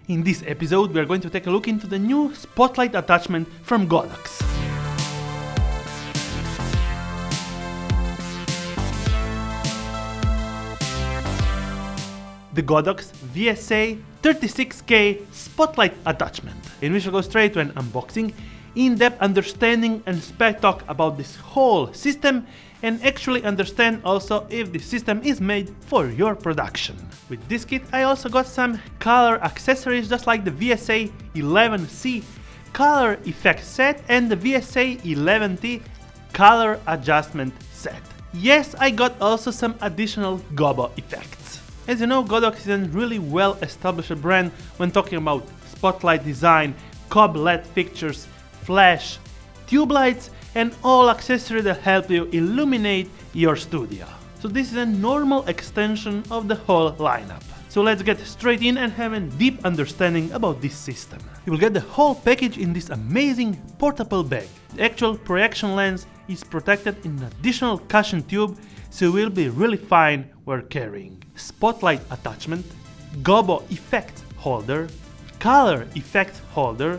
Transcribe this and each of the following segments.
In this episode we are going to take a look into the new spotlight attachment from Godox. The Godox Vsa-36K spotlight attachment. And we shall go straight to an unboxing, in-depth understanding and spec talk about this whole system, and actually understand also if the system is made for your production. With this kit I also got some color accessories just like the VSA-11C color effect set and the VSA-11T color adjustment set. Yes, I got also some additional gobo effects. As you know, Godox is a really well established brand when talking about spotlight design, cob LED fixtures, flash, tube lights and all accessories that help you illuminate your studio. So this is a normal extension of the whole lineup. So let's get straight in and have a deep understanding about this system. You will get the whole package in this amazing portable bag. The actual projection lens is protected in an additional cushion tube, so you will be really fine while carrying. Spotlight attachment, gobo effect holder, color effect holder,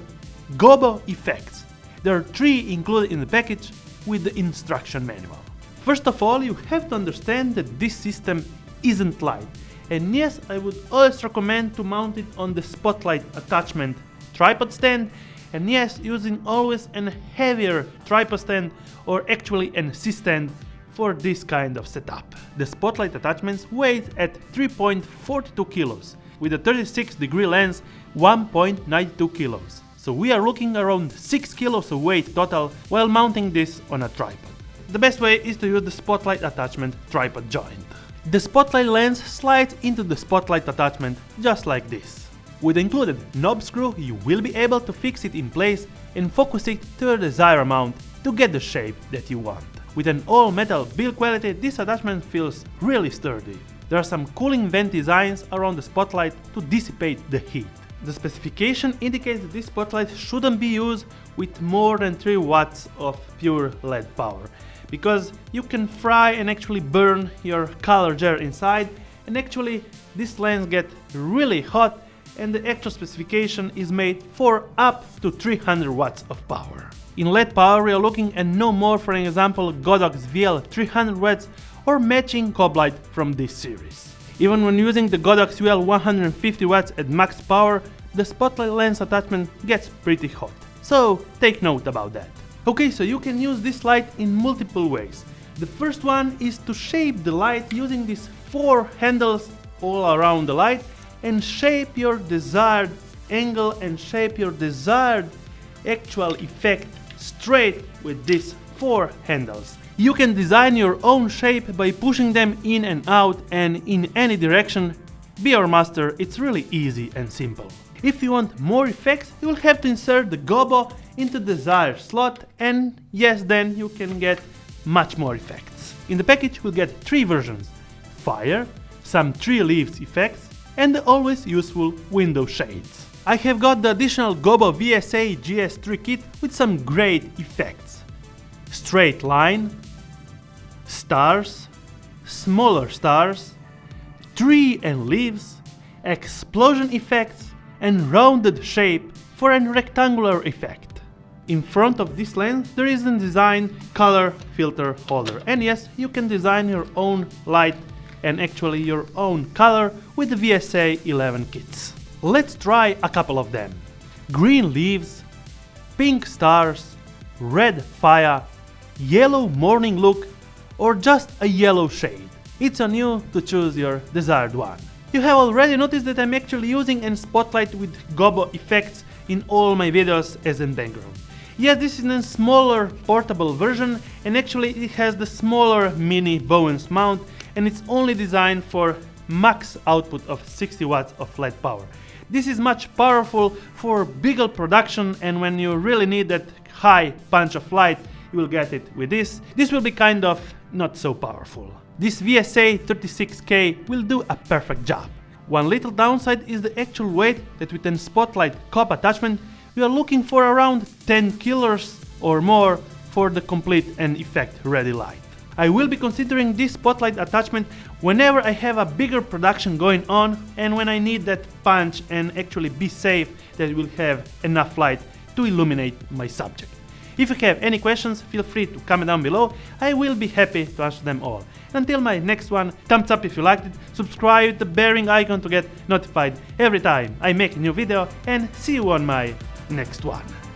gobo effects. There are 3 included in the package with the instruction manual. First of all, you have to understand that this system isn't light. And yes, I would always recommend to mount it on the spotlight attachment tripod stand. And yes, using always a heavier tripod stand or actually an C-stand for this kind of setup. The spotlight attachments weigh at 3.42 kilos, with a 36-degree lens 1.92 kilos. So we are looking around 6 kilos of weight total while mounting this on a tripod. The best way is to use the spotlight attachment tripod joint. The spotlight lens slides into the spotlight attachment just like this. With the included knob screw you will be able to fix it in place and focus it to your desired amount to get the shape that you want. With an all-metal build quality, this attachment feels really sturdy. There are some cooling vent designs around the spotlight to dissipate the heat. The specification indicates that this spotlight shouldn't be used with more than 3 watts of pure LED power, because you can fry and actually burn your color gel inside, and actually this lens gets really hot, and the actual specification is made for up to 300 watts of power. In LED power we are looking at no more, for example, Godox VL 300 watts or matching cob light from this series. Even when using the Godox VL 150 watts at max power, the spotlight lens attachment gets pretty hot. So take note about that. Okay, so you can use this light in multiple ways. The first one is to shape the light using these 4 handles all around the light and shape your desired angle and shape your desired actual effect straight with these 4 handles. You can design your own shape by pushing them in and out and in any direction. Be your master, it's really easy and simple. If you want more effects, you will have to insert the gobo into the desired slot, and yes, then you can get much more effects. In the package you'll get 3 versions: fire, some tree leaves effects, and the always useful window shades. I have got the additional gobo VSA GS3 kit with some great effects: straight line, stars, smaller stars, tree and leaves, explosion effects, and rounded shape for a rectangular effect. In front of this lens there is a designed color filter holder, and yes, you can design your own light and actually your own color with the VSA-11 kits. Let's try a couple of them. Green leaves, pink stars, red fire, yellow morning look, or just a yellow shade. It's on you to choose your desired one. You have already noticed that I'm actually using a spotlight with gobo effects in all my videos as a background. Yes, this is a smaller portable version, and actually it has the smaller mini Bowens mount, and it's only designed for max output of 60 watts of LED power. This is much powerful for bigger production, and when you really need that high punch of light, you will get it with this. This will be kind of not so powerful. This Vsa-36K will do a perfect job. One little downside is the actual weight, that with a spotlight cob attachment we are looking for around 10 kilos or more for the complete and effect ready light. I will be considering this spotlight attachment whenever I have a bigger production going on and when I need that punch and actually be safe that it will have enough light to illuminate my subject. If you have any questions, feel free to comment down below. I will be happy to answer them all. Until my next one, thumbs up if you liked it, subscribe with the bearing icon to get notified every time I make a new video, and see you on my next one.